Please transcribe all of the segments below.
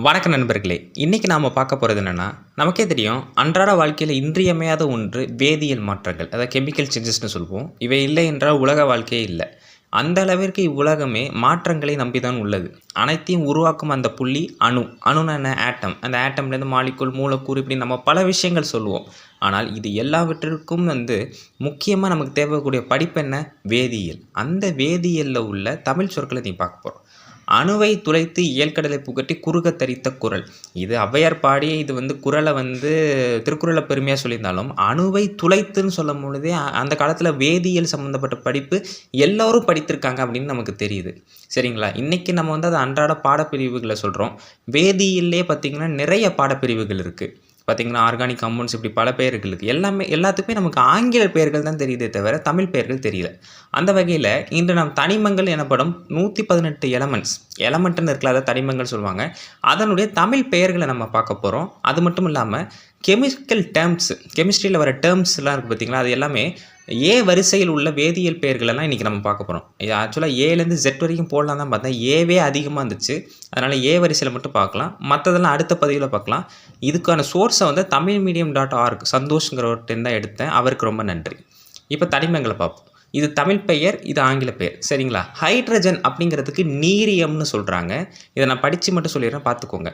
வணக்கம் நண்பர்களே! இன்னைக்கு நாம பார்க்க போறது என்னன்னா, நமக்கே தெரியும் அன்றாட வாழ்க்கையில இன்றியமையாத ஒன்று வேதியியல் மாற்றங்கள். அதாவது கெமிக்கல் சேஞ்சஸ்ன்னு சொல்வோம். இவை இல்லை என்றால் உலக வாழ்க்கையே இல்ல. அந்த அளவிற்கு இவ்வுலகமே மாற்றங்களை நம்பி தான் உள்ளது. அனைத்தையும் உருவாக்கும் அந்த புள்ளி அணு. அணுனா என்ன? ஆட்டம். அந்த ஆட்டம்லேருந்து மாலிக்யூல், மூலக்கூறு இப்படி நம்ம பல விஷயங்கள் சொல்லுவோம். ஆனால் இது எல்லாவற்றிற்கும் முக்கியமா நமக்கு தேவைக்கூடிய படிப்பு என்ன? வேதியியல். அந்த வேதியியல்ல உள்ள தமிழ் சொற்கள இன்னைக்கு பார்க்க போறோம். அணுவை துளைத்து இயல்கடலை புகட்டி குறுகத் தரித்த குறள். இது ஔவையார் பாடி இது குறள திருக்குறள பெருமையா சொல்லியிருந்தாலும், அணுவை துளைத்துன்னு சொல்லும்பொழுதே அந்த காலத்தில வேதியியல் சம்மந்தப்பட்ட படிப்பு எல்லோரும் படித்திருக்காங்க அப்படின்னு நமக்கு தெரியுது. சரிங்களா? இன்னைக்கு நம்ம அத அன்றாட பாடப்பிரிவுகள சொல்றோம். வேதியியல்லே பார்த்தீங்கன்னா, நிறைய பாடப்பிரிவுகள் இருக்கு. பார்த்தீங்கன்னா, ஆர்கானிக் கம்பவுண்ட்ஸ் இப்படி பல பெயர்கள் இருக்கு. எல்லாத்துக்குமே நமக்கு ஆங்கில பெயர்கள் தான் தெரியுதே தவிர, தமிழ் பெயர்கள் தெரியல. அந்த வகையில இன்று நாம் தனிமங்கள் எனப்படும் 118 எலமெண்ட்ன்னு இருக்குல்ல, அத தனிமங்கள் சொல்லுவாங்க. அதனுடைய தமிழ் பெயர்கள நம்ம பார்க்க போறோம். அது மட்டும் இல்லாம கெமிக்கல் டெர்ம்ஸ், கெமிஸ்ட்ரியில வர டெர்ம்ஸ்லாம் இருக்கு பார்த்தீங்களா, அது எல்லாமே ஏ வரிசையில் உள்ள வேதியியல் பெயர்களெல்லாம் இன்றைக்கி நம்ம பார்க்க போகிறோம். இது ஆக்சுவலாக ஏலேருந்து ஜெட் வரைக்கும் போடலாம் தான் பார்த்தேன். ஏவே அதிகமாக இருந்துச்சு. அதனால் ஏ வரிசையில் மட்டும் பார்க்கலாம். மற்றதெல்லாம் அடுத்த பதிவில் பார்க்கலாம். இதுக்கான சோர்ஸை tamilmedium.org சந்தோஷ்ங்கிறவர்கிட்ட தான் எடுத்தேன். அவருக்கு ரொம்ப நன்றி. இப்போ தனிமங்களை பார்ப்போம். இது தமிழ் பெயர், இது ஆங்கில பெயர். சரிங்களா? ஹைட்ரஜன் அப்படிங்கிறதுக்கு நீரியம்னு சொல்கிறாங்க. இதை நான் படித்து மட்டும் சொல்லிடுறேன், பார்த்துக்கோங்க.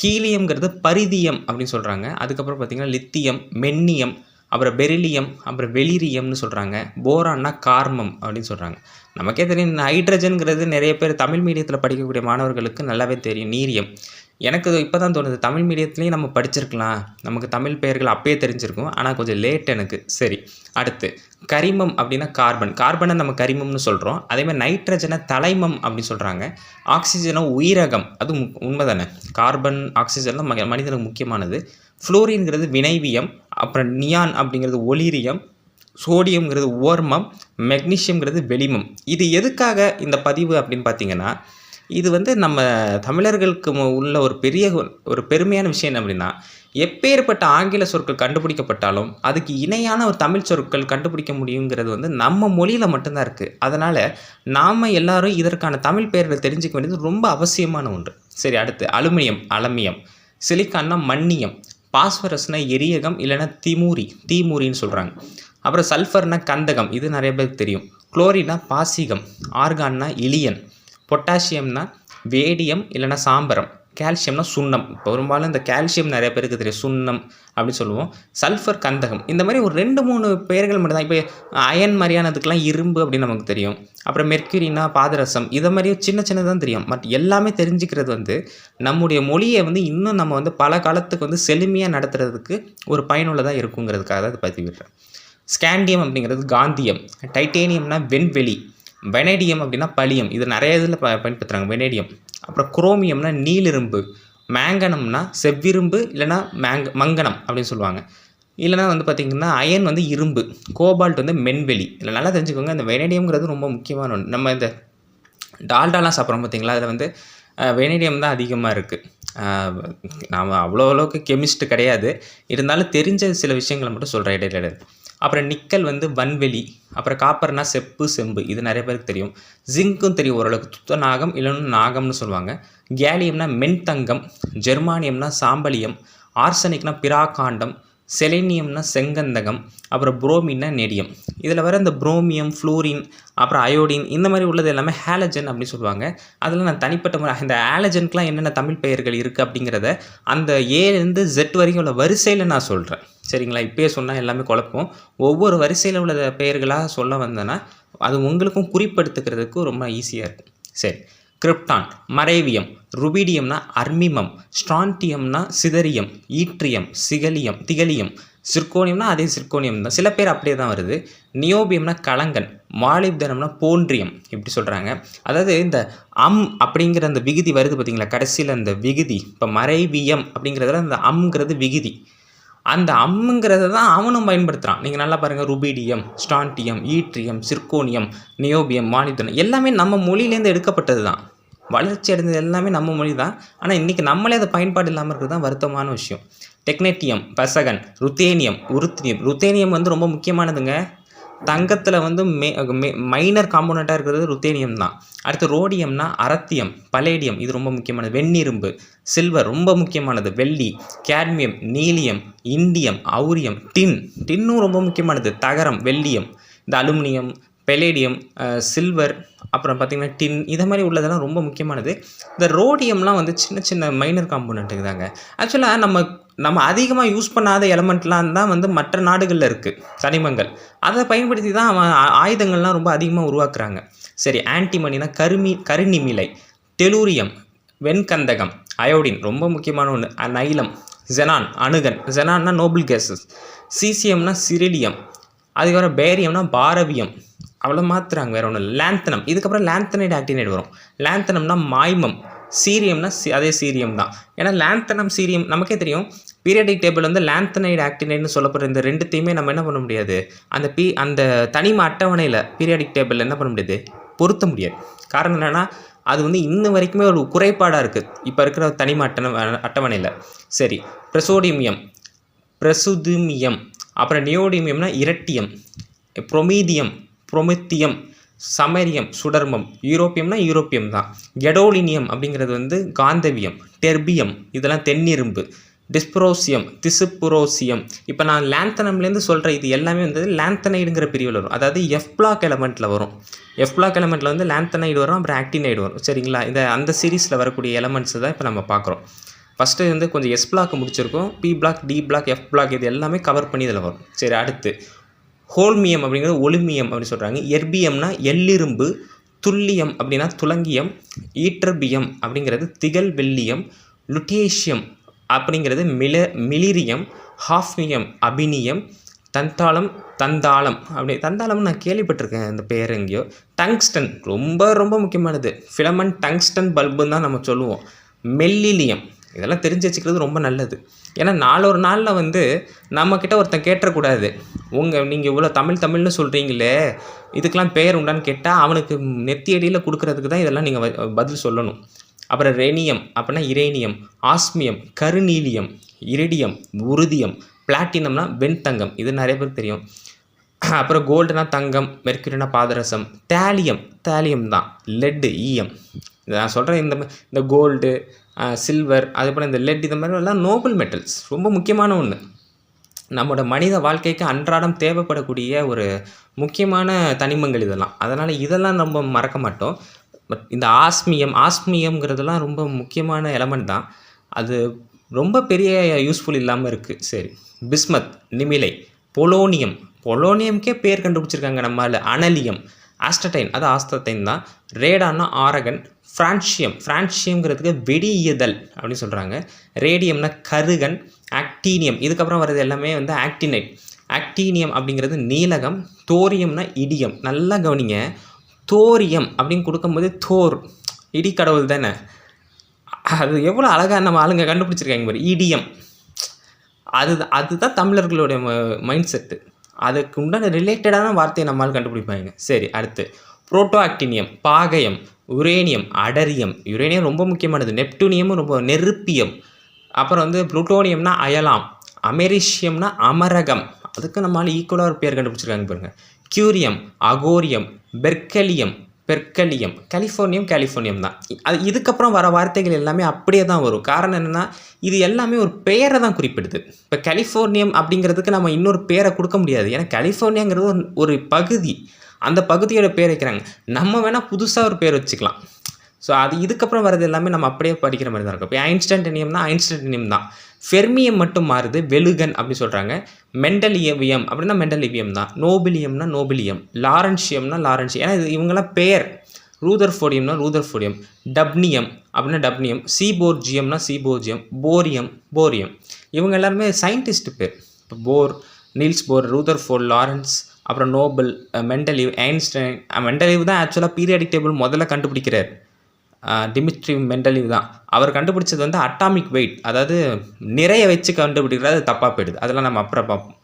ஹீலியம்ங்கிறது பரிதியம் அப்படின்னு சொல்கிறாங்க. அதுக்கப்புறம் பார்த்திங்கன்னா லித்தியம், மென்னியம், அப்புறம் பெரிலியம், அப்புறம் வெளிரியம்னு சொல்கிறாங்க. போரான்னா கார்மம் அப்படின்னு சொல்கிறாங்க. நமக்கே தெரியும் ஹைட்ரஜன்கிறது நிறைய பேர் தமிழ் மீடியத்தில் படிக்கக்கூடிய மாணவர்களுக்கு நல்லாவே தெரியும். நீரியம். எனக்கு இப்போ தான் தோணுது, தமிழ் மீடியத்துலேயும் நம்ம படிச்சிருக்கலாம். நமக்கு தமிழ் பெயர்கள் அப்பயே தெரிஞ்சிருக்கும். ஆனால் கொஞ்சம் லேட் எனக்கு. சரி, அடுத்து கரிமம் அப்படின்னா கார்பனை நம்ம கரிமம்னு சொல்கிறோம். அதேமாதிரி நைட்ரஜனை தலைமம் அப்படின்னு சொல்கிறாங்க. ஆக்சிஜனை உயிரகம். அது உண்மை தானே? கார்பன், ஆக்சிஜன் தான் மனிதனுக்கு முக்கியமானது. ஃப்ளோரின்கிறது வினைவியம், அப்புறம் நியான் அப்படிங்கிறது ஒளிரியம், சோடியம்ங்கிறது ஓர்மம், மெக்னீஷியம்ங்கிறது வெளிமம். இது எதுக்காக இந்த பதிவு அப்படின்னு பார்த்தீங்கன்னா, இது நம்ம தமிழர்களுக்கு உள்ள ஒரு பெருமையான விஷயம் என்ன அப்படின்னா, எப்பேற்பட்ட ஆங்கில சொற்கள் கண்டுபிடிக்கப்பட்டாலும் அதுக்கு இணையான ஒரு தமிழ் சொற்கள் கண்டுபிடிக்க முடியுங்கிறது நம்ம மொழியில் மட்டும்தான் இருக்குது. அதனால் நாம் எல்லாரும் இதற்கான தமிழ் பெயர்களை தெரிஞ்சுக்க வேண்டியது ரொம்ப அவசியமான ஒன்று. சரி, அடுத்து அலுமினியம், சிலிக்கான்னா மன்னியம், பாஸ்பரஸ்னா எரியகம் இல்லைன்னா தீமூரின்னு சொல்கிறாங்க. அப்புறம் சல்ஃபர்னா கந்தகம், இது நிறைய பேருக்கு தெரியும். குளோரினா பாசிகம், ஆர்கான்னா இலியன், பொட்டாசியம்னா வேடியம் இல்லைன்னா சாம்பரம், கால்சியம்னா சுண்ணம். பெரும்பாலும் இந்த கால்சியம் நிறைய பேருக்கு தெரியும், சுண்ணம் அப்படின்னு சொல்லுவோம். சல்ஃபர் கந்தகம். இந்த மாதிரி ஒரு 2-3 பெயர்கள் மட்டும் தான். இப்போ அயன் மாதிரியானதுக்கெலாம் இரும்பு அப்படின்னு நமக்கு தெரியும். அப்புறம் மெர்க்யூரினா பாதரசம். இதை மாதிரியும் சின்னதான் தெரியும். பட் எல்லாமே தெரிஞ்சுக்கிறது நம்முடைய மொழியை இன்னும் நம்ம பல காலத்துக்கு செழுமையாக நடத்துறதுக்கு ஒரு பயனுள்ளதாக இருக்குங்கிறதுக்காக தான் அதை பதிவிடுறேன். ஸ்காண்டியம் அப்படிங்கிறது காந்தியம், டைட்டேனியம்னா வெண்வெளி, வெனேடியம் அப்படின்னா பலியம். இது நிறைய இதில் பயன்படுத்துகிறாங்க, வெனேடியம். அப்புறம் குரோமியம்னா நீலிரும்பு, மேங்கனம்னா செவ்விரும்பு இல்லைன்னா மங்கனம் அப்படின்னு சொல்லுவாங்க. இல்லைனா பார்த்திங்கன்னா அயன் இரும்பு, கோபால்ட் மென்வெளி. இல்லை நல்லா தெரிஞ்சுக்கோங்க, இந்த வெனேடியம்ங்கிறது ரொம்ப முக்கியமான ஒன்று. நம்ம இந்த டால்டாலாம் சாப்பிட்றோம் பார்த்திங்களா, அதில் வெனேடியம் தான் அதிகமாக இருக்குது. நாம் அளவுக்கு கெமிஸ்ட் கிடையாது, இருந்தாலும் தெரிஞ்ச சில விஷயங்களை மட்டும் சொல்கிறேன் இடையில. அப்புறம் நிக்கல் வன்வெளி, அப்புறம் காப்பர்னா செம்பு. இது நிறைய பேருக்கு தெரியும். ஜிங்க்கும் தெரியும் ஓரளவுக்கு, துத்தநாகம் இல்லைன்னு நாகம்னு சொல்லுவாங்க. கேலியம்னா மென்தங்கம், ஜெர்மானியம்னா சாம்பலியம், ஆர்சனிக்னா பிராகாண்டம், செலேனியம்னா செங்கந்தகம், அப்புறம் புரோமின்னா நெடியம். இதில் வர இந்த புரோமியம், ஃப்ளூரின், அப்புறம் அயோடின் இந்த மாதிரி உள்ளது எல்லாமே ஹேலஜன் அப்படின்னு சொல்லுவாங்க. அதில் நான் தனிப்பட்ட முறை இந்த ஹேலஜனுக்குலாம் என்னென்ன தமிழ் பெயர்கள் இருக்குது அப்படிங்கிறத அந்த ஏலேருந்து ஜெட் வரைக்கும் உள்ள வரிசையில் நான் சொல்கிறேன். சரிங்களா? இப்போயே சொன்னால் எல்லாமே குழப்பம். ஒவ்வொரு வரிசையில் உள்ள பெயர்களாக சொல்ல வந்தேன்னா அது உங்களுக்கும் குறிப்பெடுத்துக்கிறதுக்கு ரொம்ப ஈஸியாக இருக்கும். சரி, கிரிப்டான், மரேவியம், ருபீடியம்னா அர்மிமம், ஸ்ட்ரான்டியம்னா சிதரியம், ஈட்ரியம், திகலியம், சிர்கோனியம்னா அதே சிர்கோனியம் தான். சில பேர் அப்படியே தான் வருது. நியோபியம்னா கலங்கன், மாலிப்தனம்னா போன்ட்ரியம் இப்படி சொல்கிறாங்க. அதாவது இந்த அப்படிங்கிற அந்த விகுதி வருது பார்த்திங்களா, கடைசியில் அந்த விகுதி. இப்போ மரேவியம் அப்படிங்கிறதுல அந்த அம்ங்கிறது விகுதி. அந்த அம்முங்கிறத தான் அவனும் பயன்படுத்துகிறான். நீங்கள் நல்லா பாருங்கள், ருபீடியம், ஸ்டான்டியம், ஈட்ரியம், சிர்கோனியம், நியோபியம், மாலிப்தனம் எல்லாமே நம்ம மொழியிலேருந்து எடுக்கப்பட்டது தான். வளர்ச்சி அடைந்தது எல்லாமே நம்ம மொழி தான். ஆனால் இன்றைக்கி நம்மளே அதை பயன்பாடு இல்லாமல் இருக்கிறது தான் வருத்தமான விஷயம். டெக்னேட்டியம், பசகன், ருத்தேனியம், ருத்தேனியம் ரொம்ப முக்கியமானதுங்க. தங்கத்தில் வந்து மைனர் காம்போனண்ட்டாக இருக்கிறது ருத்தேனியம் தான். அடுத்து ரோடியம்னா அரத்தியம், பலேடியம் இது ரொம்ப முக்கியமானது. வெண்ணிரும்பு, சில்வர் ரொம்ப முக்கியமானது. வெள்ளி, கேட்மியம், நீலியம், இண்டியம், அவுரியம், டின்னும் ரொம்ப முக்கியமானது. தகரம், வெள்ளியம், இந்த அலுமினியம், பெலேடியம், சில்வர், அப்புறம் பார்த்திங்கன்னா டின், இதை மாதிரி உள்ளதெல்லாம் ரொம்ப முக்கியமானது. இந்த ரோடியம்லாம் வந்து சின்ன சின்ன மைனர் காம்போனண்ட்டுக்கு தாங்க. ஆக்சுவலாக நம்ம அதிகமாக யூஸ் பண்ணாத எலமெண்ட்லாம் தான் வந்து மற்ற நாடுகளில் இருக்குது தனிமங்கள். அதை பயன்படுத்தி தான் அவன் ஆயுதங்கள்லாம் ரொம்ப அதிகமாக உருவாக்குறாங்க. சரி, ஆன்டிமனினா கருநிமிலை, டெலூரியம், வெண்கந்தகம், அயோடின் ரொம்ப முக்கியமான ஒன்று, நைலம், ஜெனான், அணுகன், ஜெனான்னா நோபல் கேஸஸ், சீசியம்னா சிரிலியம், அதுக்கப்புறம் பேரியம்னா பாரவியம், அவ்வளோ மாற்றுறாங்க, வேறு ஒன்றும் இல்லை. லேந்தனம், இதுக்கப்புறம் லேந்தனைடு ஆக்டினைடு வரும். லேந்தனம்னா மாய்மம், சீரியம்னா அதே சீரியம் தான். ஏன்னா லேந்தனம் சீரியம் நமக்கே தெரியும். பீரியாடிக் டேபிள் வந்து லேந்தனைடு ஆக்டினைடுன்னு சொல்லப்படுற இந்த ரெண்டுத்தையுமே நம்ம என்ன பண்ண முடியாது, அந்த தனிம அட்டவணையில் பீரியாடிக் டேபிளில் என்ன பண்ண முடியாது, பொருத்த முடியாது. காரணம் என்னென்னா அது வந்து இன்ன வரைக்குமே ஒரு குறைபாடாக இருக்குது இப்போ இருக்கிற தனிம அட்டவணையில். சரி, பிரசுதுமியம், அப்புறம் நியோடிமியம்னா இரட்டியம், புரோமித்தியம், சமரியம், சுடர்மம், யூரோப்பியம் தான். கெடோலினியம் அப்படிங்கிறது வந்து காந்தவியம், டெர்பியம் இதெல்லாம் தென்னிரும்பு, டிஸ்புரோசியம், திசுப்புரோசியம். இப்போ நான் லேந்தனம்லேருந்து சொல்கிற இது எல்லாமே வந்து லேந்தனைடுங்கிற பிரிவில் வரும். அதாவது எஃப் பிளாக் எலமெண்ட்டில் வரும். எஃப் பிளாக் எலமெண்ட்டில் வந்து லேந்தனைடு வரும், அப்புறம் ஆக்டினைடு வரும். சரிங்களா, அந்த சீரீஸில் வரக்கூடிய எலமெண்ட்ஸ் தான் இப்போ நம்ம பார்க்குறோம். ஃபஸ்ட்டு வந்து கொஞ்சம் எஸ் பிளாக் முடிச்சிருக்கோம், P block, D block, F block இது எல்லாமே கவர் பண்ணி இதில் வரும். சரி, அடுத்து ஹோல்மியம் அப்படிங்கிறது ஒலுமியம் அப்படின்னு சொல்கிறாங்க. எர்பியம்னா எல்லிரும்பு, துல்லியம் அப்படின்னா துலங்கியம், ஈட்டர்பியம் அப்படிங்கிறது திகழ் வெள்ளியம், லுட்டேஷியம் அப்படிங்கிறது மிலிரியம், ஹாஃப்னியம் அபினியம், தந்தாளம் தந்தாளம் நான் கேள்விப்பட்டிருக்கேன் இந்த பேர் எங்கேயோ. டங்ஸ்டன் ரொம்ப ரொம்ப முக்கியமானது, ஃபிலமெண்ட் டங்ஸ்டன் பல்புன்னு தான் நம்ம சொல்லுவோம். மெல்லிலியம் இதெல்லாம் தெரிஞ்சு வச்சுக்கிறது ரொம்ப நல்லது. ஏன்னா நாளொரு நாளில் வந்து நம்மக்கிட்ட ஒருத்தன் கேட்டக்கூடாது, நீங்கள் இவ்வளோ தமிழ்னு சொல்கிறீங்களே இதுக்கெலாம் பேர் உண்டான்னு கேட்டால் அவனுக்கு நெத்தியடியில் கொடுக்கறதுக்கு தான் இதெல்லாம் நீங்கள் பதில் சொல்லணும். அப்புறம் ரெனியம் அப்படின்னா இரேனியம், ஆஸ்மியம், கருநீலியம், இரிடியம், உருதியம், பிளாட்டினம்னா வெண்தங்கம் இது நிறைய பேருக்கு தெரியும். அப்புறம் கோல்டுனா தங்கம், மெர்க்குரினா பாதரசம், தேலியம் தான் லெட்டு, ஈயம். நான் சொல்கிறேன் இந்த கோல்டு, சில்வர், அதுபோல் இந்த லெட் இந்த மாதிரி எல்லாம் நோபல் மெட்டல்ஸ் ரொம்ப முக்கியமான ஒன்று. நம்மளோட மனித வாழ்க்கைக்கு அன்றாடம் தேவைப்படக்கூடிய ஒரு முக்கியமான தனிமங்கள் இதெல்லாம். அதனால் இதெல்லாம் நம்ம மறக்க மாட்டோம். பட் இந்த ஆஸ்மியம்ங்கிறதுலாம் ரொம்ப முக்கியமான எலமெண்ட் தான். அது ரொம்ப பெரிய யூஸ்ஃபுல் இல்லாமல் இருக்குது. சரி, பிஸ்மத், நிமிலை, பொலோனியம்க்கே பேர் கண்டுபிடிச்சிருக்காங்க நம்மால். அனலியம், ஆஸ்டடைன் அது ஆஸ்தத்தைன் தான். ரேடான்னா ஆரகன், ஃப்ரான்ஷியம்ங்கிறதுக்கு வெடியுதல் அப்படின்னு சொல்கிறாங்க. ரேடியம்னா கருகன், ஆக்டீனியம் இதுக்கப்புறம் வர்றது எல்லாமே வந்து ஆக்டீனியம் அப்படிங்கிறது நீலகம், தோரியம்னா இடியம். நல்லா கவனிங்க, தோரியம் அப்படின்னு கொடுக்கும்போது இடி கடவுள் தானே, அது எவ்வளோ அழகாக நம்ம ஆளுங்க கண்டுபிடிச்சிருக்காங்க பாரு. இடியம் அதுதான் தமிழர்களுடைய மைண்ட் செட்டு. அதுக்கு உண்டான ரிலேட்டடான வார்த்தையை நம்மளால் கண்டுபிடிப்பாங்க. சரி, அடுத்து புரோட்டோ ஆக்டினியம், பாகயம், யுரேனியம், அடரியம், யுரேனியம் ரொம்ப முக்கியமானது. நெப்டூனியமும் ரொம்ப நெருப்பியம். அப்புறம் வந்து புளூட்டோனியம்னா அயலாம், அமெரிஷியம்னா அமரகம், அதுக்கு நம்மளால் ஈக்குவலாக ஒரு பேர் கண்டுபிடிச்சிருக்காங்க பாருங்க. கியூரியம், அகோரியம், பெர்கலியம், கலிஃபோர்னியம் தான். இதுக்கப்புறம் வர வார்த்தைகள் எல்லாமே அப்படியே தான் வரும். காரணம் என்னென்னா இது எல்லாமே ஒரு பெயரை தான் குறிப்பிடுது. இப்போ கலிஃபோர்னியம் அப்படிங்கிறதுக்கு நம்ம இன்னொரு பேரை கொடுக்க முடியாது. ஏன்னா கலிஃபோர்னியாங்கிறது ஒரு பகுதி, அந்த பகுதியோட பேர் வைக்கிறாங்க. நம்ம வேணால் புதுசாக ஒரு பேர் வச்சுக்கலாம். ஸோ இதுக்கப்புறம் வர்றது எல்லாமே நம்ம அப்படியே படிக்கிற மாதிரி தான் இருக்கும். இப்போ ஐன்ஸ்டைனியம் தான். ஃபெர்மியம் மட்டும் மாறுது, வெலுகன் அப்படி சொல்கிறாங்க. மெண்டலிவியம் அப்படின்னா மெண்டலிவியம் தான். நோபிலியம், லாரன்ஷியம்னா லாரன்ஷியம். ஏன்னா இவங்கெல்லாம் பேர். ரூதர்ஃபோர்டியம், டப்னியம் அப்படின்னா டப்னியம், சீபோர்ஜியம்னா சீபோர்ஜியம், போரியம் இவங்க எல்லாருமே சயின்டிஸ்ட் பேர். இப்போ நீல்ஸ் போர், ரூதர்ஃபோர்ட், லாரன்ஸ், அப்புறம் நோபல், மெண்டலிவ், ஐன்ஸ்டைன். மெண்டலிவ் தான் ஆக்சுவலாக பீரியாடிக் டேபிள் முதல்ல கண்டுபிடிக்கிறார். டிமிட்ரி மெண்டலிவ் தான். அவர் கண்டுபிடிச்சது வந்து அட்டாமிக் வெயிட், அதாவது நிறைய வச்சு கண்டுபிடிக்கிறது, அது தப்பாக போயிடுது. அதெல்லாம் நம்ம அப்புறம் பார்ப்போம்.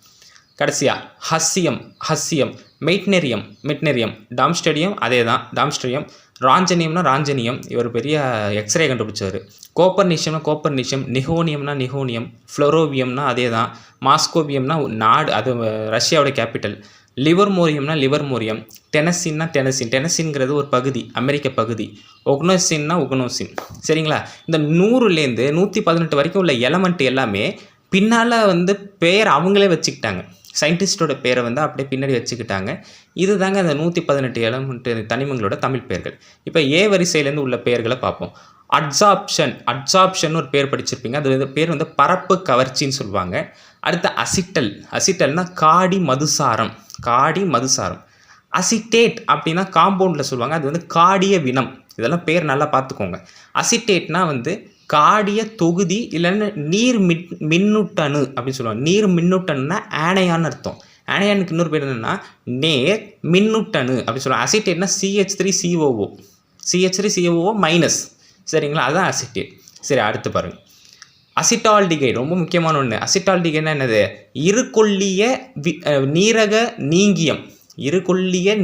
கடைசியாக ஹஸ்ஸியம், மெட்னெரியம், டாம்ஸ்டடியம் அதே தான் டாம்ஸ்டடியம், ராஞ்சனியம் இவர் பெரிய எக்ஸ்ரே கண்டுபிடிச்சவர். கோப்பர்னிஷியம், நிகோனியம், ஃப்ளோரோவியம்னா அதே தான். மாஸ்கோவியம்னா நாடு, அது ரஷ்யாவோட கேபிட்டல். லிவர்மோரியம்னா லிவர்மோரியம், டெனசின்னா டெனசின், டெனசின்ங்கிறது ஒரு பகுதி, அமெரிக்க பகுதி, ஒக்னோசின்னா ஒக்னோசின். சரிங்களா? இந்த 100லேருந்து 118 வரைக்கும் உள்ள எலமெண்ட் எல்லாமே பின்னால் வந்து பேர் அவங்களே வச்சுக்கிட்டாங்க. சயின்டிஸ்டோட பேரை வந்து அப்படியே பின்னாடி வச்சுக்கிட்டாங்க. இது தாங்க அந்த 118 எலமெண்ட் தனிமங்களோட தமிழ் பெயர்கள். இப்போ ஏ வரிசையிலேருந்து உள்ள பெயர்களை பார்ப்போம். அட்சாப்ஷன் ஒரு பேர் படிச்சிருப்பீங்க. அது வந்து பேர் வந்து பரப்பு கவர்ச்சின்னு சொல்லுவாங்க. அடுத்து அசிட்டல்னா காடி மதுசாரம். அசிட்டேட் அப்படின்னா காம்பவுண்டில் சொல்லுவாங்க. அது வந்து காடிய வினம். இதெல்லாம் பேர் நல்லா பார்த்துக்கோங்க. அசிட்டேட்னா வந்து காடிய தொகுதி இல்லைன்னா நீர் மின்னூட்டணு அப்படின்னு சொல்லுவாங்க. நீர் மின்னூட்டணுன்னா ஆனையான்னு அர்த்தம். ஆனையானுக்கு இன்னொரு பேர் என்னென்னா நேர் மின்னூட்டணு அப்படின்னு சொல்லுவாங்க. அசிட்டேட்னா CH3COO மைனஸ். சரிங்களா? அதுதான் அசிட்டேட். சரி, அடுத்து பாருங்கள். அசிட்டால்டிகைடு ரொம்ப முக்கியமான ஒன்று. அசிட்டால்டிகைட்னா என்னது? இருகொள்ளிய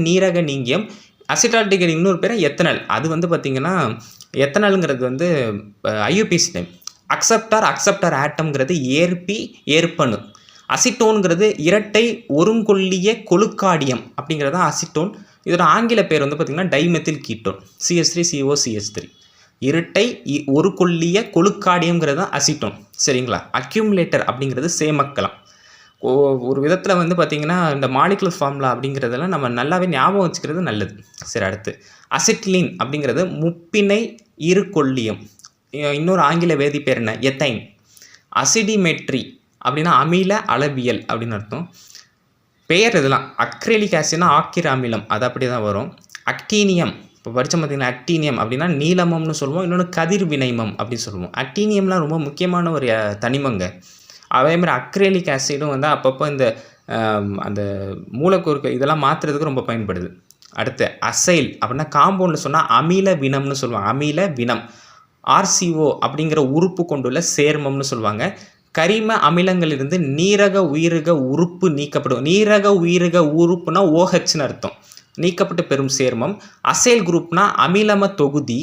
நீரக நீங்கியம். அசிட்டால்டிகைடு இன்னொரு பேர் எத்தனால். அது வந்து பார்த்திங்கன்னா எத்தனாலுங்கிறது வந்து IUPAC டைம். அக்செப்டார் ஆட்டம்ங்கிறது ஏற்பணு. அசிட்டோனுங்கிறது இரட்டை ஒருங்கொள்ளிய கொழுக்காடியம் அப்படிங்கிறது தான் அசிட்டோன். இதோட ஆங்கில பேர் வந்து பார்த்திங்கன்னா டைமெத்தில் கீட்டோன், CH3COCH3. இரட்டை ஒரு கொள்ளிய கொழுக்காடியம்ங்கிறது தான் அசிட்டோன். சரிங்களா? அக்யூமுலேட்டர் அப்படிங்கிறது சேமக்கலாம். ஒரு விதத்தில் வந்து பார்த்திங்கன்னா இந்த மாலிகுலர் ஃபார்முலா அப்படிங்கிறதெல்லாம் நம்ம நல்லாவே ஞாபகம் வச்சுக்கிறது நல்லது. சரி, அடுத்து அசிட்டிலின் அப்படிங்கிறது முப்பிணை இருகொள்ளியம். இன்னொரு ஆங்கில வேதி பேர் என்ன? எத்தைன். அசிடிமெட்ரி அப்படின்னா அமில அளவியல் அப்படின்னு அர்த்தம். பெயர் இதெல்லாம். அக்ரிலிக் ஆசிட்னா ஆக்கிர அமிலம், அது அப்படி தான் வரும். அக்டீனியம் இப்போ படித்தோம் பார்த்திங்கன்னா, அக்டீனியம் அப்படின்னா நீலமம்னு சொல்லுவோம். இன்னொன்று கதிர் வினைமம் அப்படின்னு சொல்லுவோம். அக்டீனியம்லாம் ரொம்ப முக்கியமான ஒரு தனிமங்க. அதேமாதிரி அக்ரிலிக் ஆசிடும் வந்து அப்பப்போ இந்த அந்த மூலக்கூறு இதெல்லாம் மாற்றுறதுக்கு ரொம்ப பயன்படுது. அடுத்து அசைல் அப்படின்னா காம்பவுண்டில் சொன்னால் அமில வினம்னு சொல்லுவாங்க. அமில வினம். RCO அப்படிங்கிற உறுப்பு கொண்டுள்ள சேர்மம்னு சொல்லுவாங்க. கரிம அமிலங்களிலிருந்து நீரக உயிரக உறுப்பு நீக்கப்படும். நீரக உயிரக உறுப்புனா OHன்னு அர்த்தம். நீக்கப்பட்டு பெறும் சேர்மம். அசைல் குரூப்னா அமிலம தொகுதி.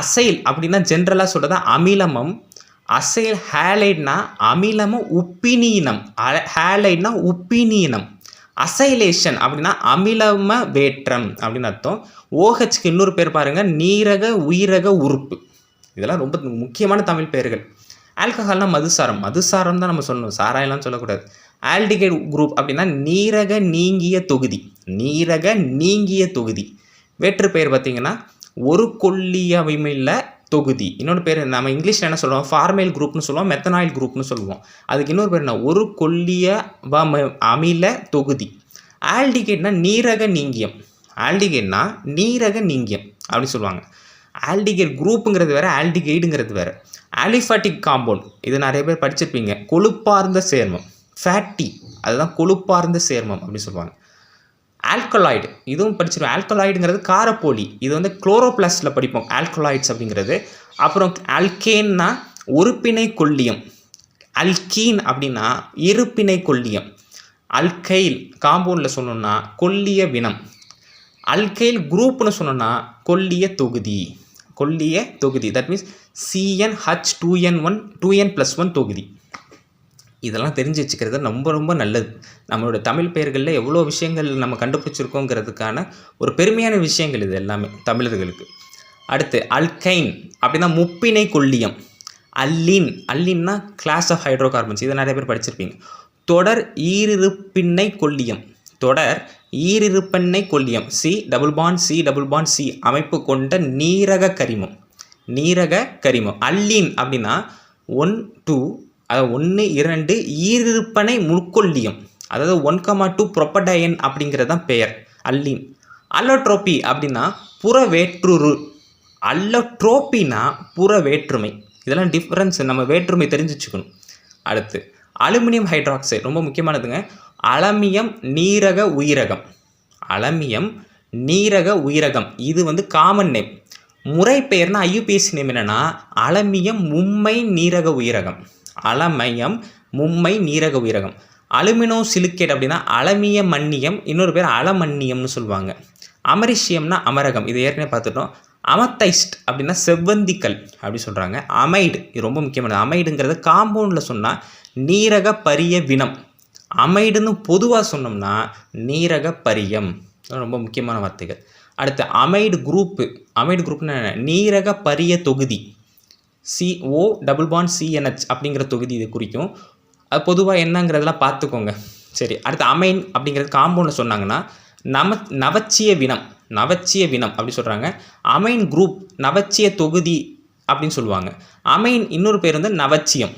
அசைல் அப்படின்னா ஜென்ரலாக சொல்கிறதா அமிலமம். அசைல் ஹேலைட்னா அமிலம உப்பினீனம். ஹேலைட்னா உப்பினீனம். அசைலேஷன் அப்படின்னா அமிலம வேற்றம் அப்படின்னு அர்த்தம். OHக்கு இன்னொரு பேர் பாருங்கள், நீரக உயிரக உறுப்பு. இதெல்லாம் ரொம்ப முக்கியமான தமிழ் பெயர்கள். ஆல்கஹால்னா மதுசாரம். மதுசாரம் தான் நம்ம சொல்லணும், சாராயெல்லாம் சொல்லக்கூடாது. ஆல்டிகைடு குரூப் அப்படின்னா நீரக நீங்கிய தொகுதி. வேற்று பெயர் பார்த்திங்கன்னா ஒரு கொள்ளியமைல தொகுதி. இன்னொரு பேர் நம்ம இங்கிலீஷில் என்ன சொல்லுவோம்? ஃபார்மைல் குரூப்னு சொல்லுவோம், மெத்தனாயில் குரூப்னு சொல்லுவோம். அதுக்கு இன்னொரு பேர் என்ன? ஒரு கொள்ளிய அமில தொகுதி. ஆல்டிகைட்னா நீரக நீங்கியம். அப்படி சொல்லுவாங்க. ஆல்டிகைட் குரூப்புங்கிறது வேறு, ஆல்டிகைடுங்கிறது வேறு. ஆலிஃபாட்டிக் காம்பவுண்ட், இது நிறைய பேர் படிச்சிருப்பீங்க. கொழுப்பார்ந்த சேர்மம். ஃபேட்டி, அதுதான் கொழுப்பார்ந்த சேர்மம் அப்படின்னு சொல்லுவாங்க. ஆல்கலாய்டு, இதுவும் படிச்சிருவோம். ஆல்கலாய்டுங்கிறது காரப்போலி. இது வந்து குளோரோபிளாஸ்டில் படிப்போம் ஆல்கலாய்ட்ஸ் அப்படிங்கிறது. அப்புறம் ஆல்கேன்னா ஒருப்பிணை கொல்லியம். அல்கீன் அப்படின்னா இருப்பிணை கொல்லியம். அல்கைல் காம்பவுண்டில் சொன்னோன்னா கொல்லிய வினம். அல்கைல் குரூப்னு சொன்னோன்னா கொல்லிய தொகுதி. தட் மீன்ஸ் CnH2n1 2n+1 தொகுதி. இதெல்லாம் தெரிஞ்சு வச்சுக்கிறது ரொம்ப ரொம்ப நல்லது. நம்மளோட தமிழ் பெயர்களில் எவ்வளோ விஷயங்கள் நம்ம கண்டுபிடிச்சிருக்கோங்கிறதுக்கான ஒரு பெருமையான விஷயங்கள் இது எல்லாமே தமிழர்களுக்கு. அடுத்து அல்கைன் அப்படின்னா முப்பிணை கொல்லியம். அல்லீன்னா கிளாஸ் ஆஃப் ஹைட்ரோ கார்பன்ஸ், இதை நிறைய பேர் படிச்சிருப்பீங்க. தொடர் ஈரிருப்பிணை கொல்லியம். C அமைப்பு கொண்ட நீரக கரிமம். அல்லீன் அப்படின்னா 1 2 ஈரிருப்பனை முற்கொல்லியம். அதாவது 1,2 புரோப்படைன் அப்படிங்கிறது தான் பெயர் அல்லீன். அல்லோட்ரோபி அப்படின்னா புறவேற்றுரு. அல்லோட்ரோபினா புறவேற்றுமை. இதெல்லாம் டிஃப்ரென்ஸ், நம்ம வேற்றுமை தெரிஞ்சு வச்சுக்கணும். அடுத்து அலுமினியம் ஹைட்ராக்சைடு, ரொம்ப முக்கியமானதுங்க. அலமியம் நீரக உயிரகம். இது வந்து காமன் நேம். முறை பெயர்னா IUPAC நேம் என்னென்னா அலமியம் மும்மை நீரக உயிரகம். அலுமினோ சிலிக்கேட் அப்படின்னா அலமிய மன்னியம். இன்னொரு பேர் அலமன்னியம்னு சொல்லுவாங்க. அமரிஷியம்னா அமரகம், இது ஏற்கனவே பார்த்துட்டோம். அமத்தைஸ்ட் அப்படின்னா செவ்வந்திக்கல் அப்படி சொல்கிறாங்க. அமைடு, இது ரொம்ப முக்கியமானது. அமைடுங்கிறது காம்பவுண்டில் சொன்னால் நீரக பரிய வினம். அமைடுன்னு பொதுவாக சொன்னோம்னா நீரக பரியம். ரொம்ப முக்கியமான வார்த்தைகள். அடுத்து அமைடு குரூப்னா நீரக பரிய தொகுதி. CO டபுள் பாண்ட் CNH அப்படிங்கிற தொகுதி இது குறிக்கும். அது பொதுவாக என்னங்கிறதெல்லாம் பார்த்துக்கோங்க. சரி, அடுத்து அமைன் அப்படிங்கிறது காம்பவுண்டில் சொன்னாங்கன்னா நவச்சிய வினம் அப்படி சொல்கிறாங்க. அமைன் குரூப் நவச்சிய தொகுதி அப்படின்னு சொல்லுவாங்க. அமைன் இன்னொரு பேர் வந்து நவச்சியம்.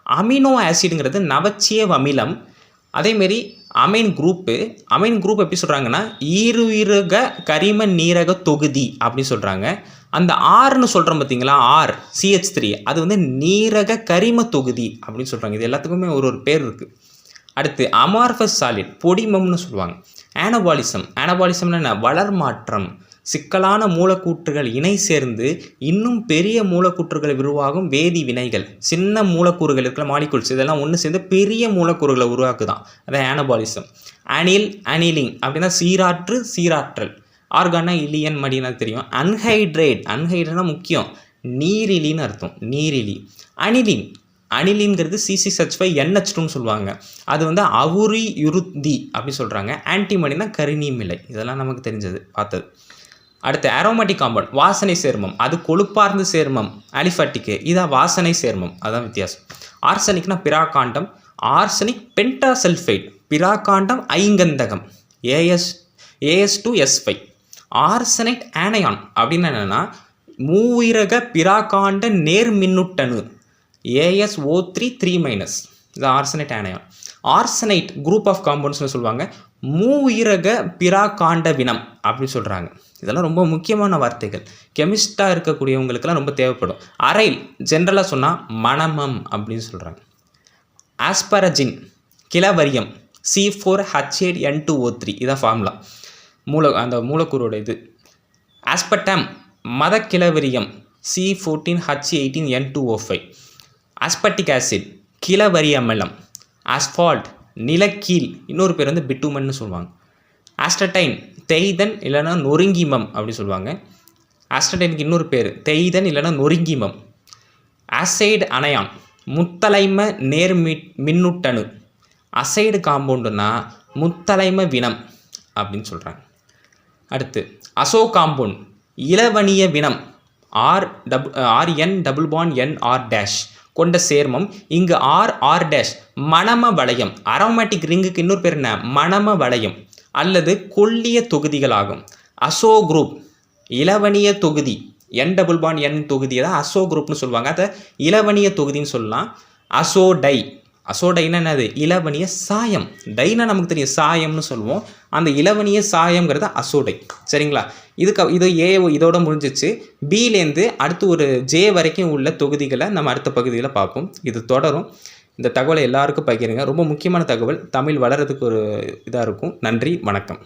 அமினோ ஆசிடுங்கிறது நவச்சிய அமிலம். அதேமாரி அமைன் குரூப் எப்படி சொல்கிறாங்கன்னா ஈருயிரக கரிம நீரக தொகுதி அப்படின்னு சொல்கிறாங்க. அந்த ஆர்னு சொல்கிறோம் பார்த்தீங்களா, CH3 அது வந்து நீரக கரிம தொகுதி அப்படின்னு சொல்கிறாங்க. இது எல்லாத்துக்குமே ஒரு பேர் இருக்குது. அடுத்து அமார்ஃபஸ் சாலிட் பொடிமம்னு சொல்லுவாங்க. ஆனபாலிசம்னா என்ன? வளர்மாற்றம். சிக்கலான மூலக்கூற்றுகள் இணை சேர்ந்து இன்னும் பெரிய மூலக்கூற்றுகளை உருவாகும் வேதி வினைகள். சின்ன மூலக்கூறுகள் இருக்கிற மாலிகூல்ஸ் இதெல்லாம் ஒன்று சேர்ந்து பெரிய மூலக்கூறுகளை உருவாக்குதான். அதான் ஆனபாலிசம். அனிலிங் அப்படின்னா சீராற்றல். ஆர்கானா இலியன் மடினா தெரியும். அன்ஹைட்ரேட்னா முக்கியம், நீரிலின்னு அர்த்தம். அனிலின்ங்கிறது CCH5NH2ன்னு சொல்லுவாங்க. அது வந்து அவுரியுருத்தி அப்படி சொல்கிறாங்க. ஆன்டிமனினா கரிநீமிலை. இதெல்லாம் நமக்கு தெரிஞ்சது பார்த்தது. அடுத்து அரோமேட்டிக் காம்பவுண்ட் வாசனை சேர்மம். அது கொழுப்பார்ந்த சேர்மம் அலிஃபாட்டிக்கு. இதான் வாசனை சேர்மம், அதான் வித்தியாசம். ஆர்சனிக்னா பிராகாண்டம். ஆர்சனிக் பென்டாசல்ஃபைட். பிராகாண்டம் ஐங்கந்தகம் AS2S5. ஆர்சனைட் ஆனையான் அப்படின்னு என்னென்னா மூவிரக பிராகாண்ட நேர்மின்னுட்டணு ASO3 3-. இது ஆர்சனைட் ஆனையான். ஆர்சனைட் குரூப் ஆஃப் காம்பவுண்ட்ஸ்னு சொல்லுவாங்க. மூவிரக பிராகாண்ட வினம் அப்படின்னு சொல்கிறாங்க. இதெல்லாம் ரொம்ப முக்கியமான வார்த்தைகள். கெமிஸ்டாக இருக்கக்கூடியவங்களுக்கெல்லாம் ரொம்ப தேவைப்படும். அரைல் ஜென்ரலாக சொன்னால் மணமம் அப்படின்னு சொல்கிறாங்க. ஆஸ்பரஜின் கிளவரியம் C4H8N2O3 இதான் ஃபார்முலா. அந்த மூலக்கூறோட இது. ஆஸ்பர்டம் மதக்கிளவரியம் C14H18N2O5. ஆஸ்பர்டிக் ஆசிட் கிளவரி அமிலம். ஆஸ்பால்ட் நிலக்கீல், இன்னொரு பேர் வந்து பிட்டுமன்னு சொல்லுவாங்க. ஆஸ்டடைன் தெய்தன் இல்லைன்னா நொறுங்கிமம் அப்படி சொல்லுவாங்க. ஆஸ்டடைனுக்கு இன்னொரு பேர் தெய்தன் இல்லைன்னா நொறுங்கிமம். ஆசைடு அனையான் முத்தலைம மின்னுட்டணு. அசைடு காம்பவுண்டுனா முத்தலைம வினம் அப்படின்னு சொல்கிறாங்க. அடுத்து அசோ காம்பவுண்ட் இளவணிய வினம் RN_NR- கொண்ட சேர்மம். இங்கு R மணம வளையம். அரோமேட்டிக் ரிங்குக்கு இன்னொரு பேர் என்ன? மணம வளையம் அல்லது கொல்லிய தொகுதிகளாகும். அசோ குரூப் இளவணிய தொகுதி. N தொகுதியை தான் அசோ குரூப்னு சொல்லுவாங்க. அதை இளவணிய தொகுதின்னு சொல்லலாம். அசோடைன்னா என்னது? இளவணிய சாயம். டைனா நமக்கு தெரியும், சாயம்னு சொல்லுவோம். அந்த இளவணிய சாயம்ங்கிறது அசோடை. சரிங்களா? இது இதோட முடிஞ்சிச்சு. பிலேருந்து அடுத்து ஒரு J வரைக்கும் உள்ள தொகுதிகளை நம்ம அடுத்த பகுதியில் பார்ப்போம். இது தொடரும். இந்த தகவலை எல்லாருக்கும் பகிருங்க. ரொம்ப முக்கியமான தகவல். தமிழ் வளர்கிறதுக்கு ஒரு இதாக இருக்கும். நன்றி, வணக்கம்.